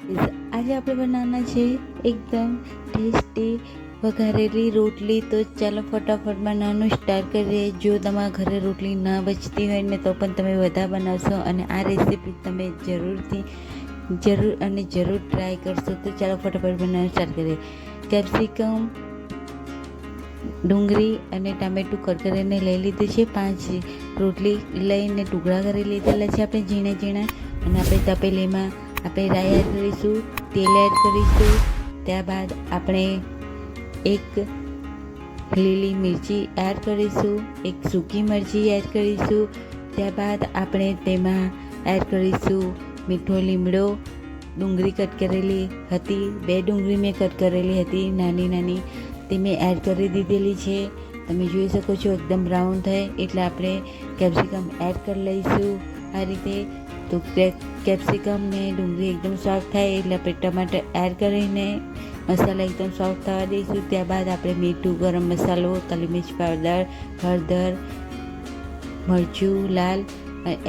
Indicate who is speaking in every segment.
Speaker 1: આજે આપણે બનાવવાના છે એકદમ ટેસ્ટી વઘારેલી રોટલી. તો ચાલો ફટાફટ બનાવવાનું સ્ટાર્ટ કરીએ. જો તમારા ઘરે રોટલી ના બચતી હોય ને તો પણ તમે વધારે બનાવશો અને આ રેસીપી તમે જરૂર ટ્રાય કરશો. તો ચાલો ફટાફટ બનાવવાનું સ્ટાર્ટ કરીએ. કેપ્સિકમ, ડુંગળી અને ટામેટું કટ કરીને લઈ લીધું છે. 5 રોટલી લઈને ટુકડા કરી લીધેલા છે આપણે ઝીણા ઝીણા. અને આપણે તપેલીમાં આપણે રાઈ એડ કરીશું, તેલ એડ કરીશું. ત્યારબાદ આપણે એક લીલી મિરચી એડ કરીશું, એક સૂકી મરચી એડ કરીશું. ત્યારબાદ આપણે તેમાં એડ કરીશું મીઠો લીમડો, ડુંગળી કટ કરેલી હતી, 2 ડુંગળી મેં કટ કરેલી હતી નાની નાની, તે મેં એડ કરી દીધેલી છે. તમે જોઈ શકો છો એકદમ બ્રાઉન થાય એટલે આપણે કેપ્સિકમ એડ કરી લઈશું આ રીતે. તો કેપ્સિકમ ને ડુંગળી એકદમ સોફ્ટ થાય એટલે આપણે ટમાટર એડ કરીને મસાલા એકદમ સોફ્ટ થવા દઈશું. ત્યારબાદ આપણે મીઠું, ગરમ મસાલો, કાલી મિર્ચ પાવડર, હળદર, મરચું લાલ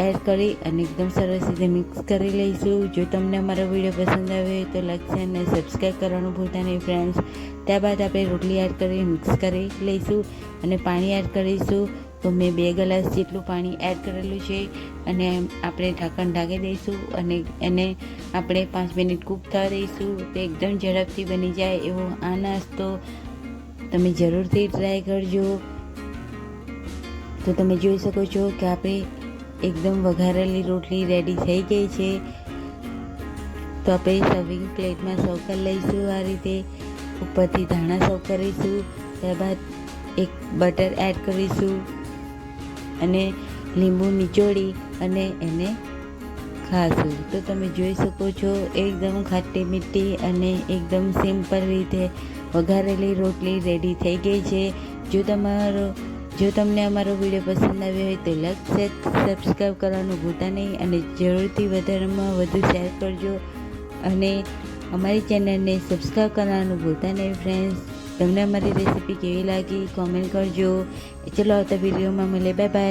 Speaker 1: એડ કરી અને એકદમ સરસ રીતે મિક્સ કરી લઈશું. જો તમને અમારો વિડીયો પસંદ આવે તો લાઈક શેર અને સબસ્ક્રાઈબ કરવાનું ભૂલતા નહીં ફ્રેન્ડ્સ. ત્યારબાદ આપણે રોટલી એડ કરી મિક્સ કરી લઈશું અને પાણી એડ કરીશું. તો મેં 2 ગ્લાસ જેટલું પાણી એડ કરેલું છે અને આપણે ઢાંકણ ઢાંકી દઈશું અને એને આપણે 5 મિનિટ કૂક થવા દઈશું. તો એકદમ ઝડપથી બની જાય એવો આ નાસ્તો તમે જરૂરથી ટ્રાય કરજો. તો તમે જોઈ શકો છો કે આપણે એકદમ વઘારેલી રોટલી રેડી થઈ ગઈ છે. તો આપણે સર્વિંગ પ્લેટમાં સર્વ કરી લઈશું આ રીતે. ઉપરથી ધાણા સર્વ કરીશું. ત્યારબાદ એક બટર એડ કરીશું અને લીંબુ નિચોડી અને એને ખાશું. તો તમે જોઈ શકો છો એકદમ ખાટી મીઠી અને એકદમ સિમ્પલ રીતે વઘારેલી રોટલી રેડી થઈ ગઈ છે. જો તમને અમારો વિડીયો પસંદ આવ્યો હોય તો લાઈક શેર સબસ્ક્રાઈબ કરવાનું ભૂલતા નહીં અને જરૂરથી વધારેમાં વધુ શેર કરજો અને અમારી ચેનલને સબસ્ક્રાઈબ કરવાનું ભૂલતા નહીં ફ્રેન્ડ્સ. તમને અમારી રેસીપી કેવી લાગી કોમેન્ટ કરજો. ચલો આવતા વિડીયોમાં મળીએ. Bye bye.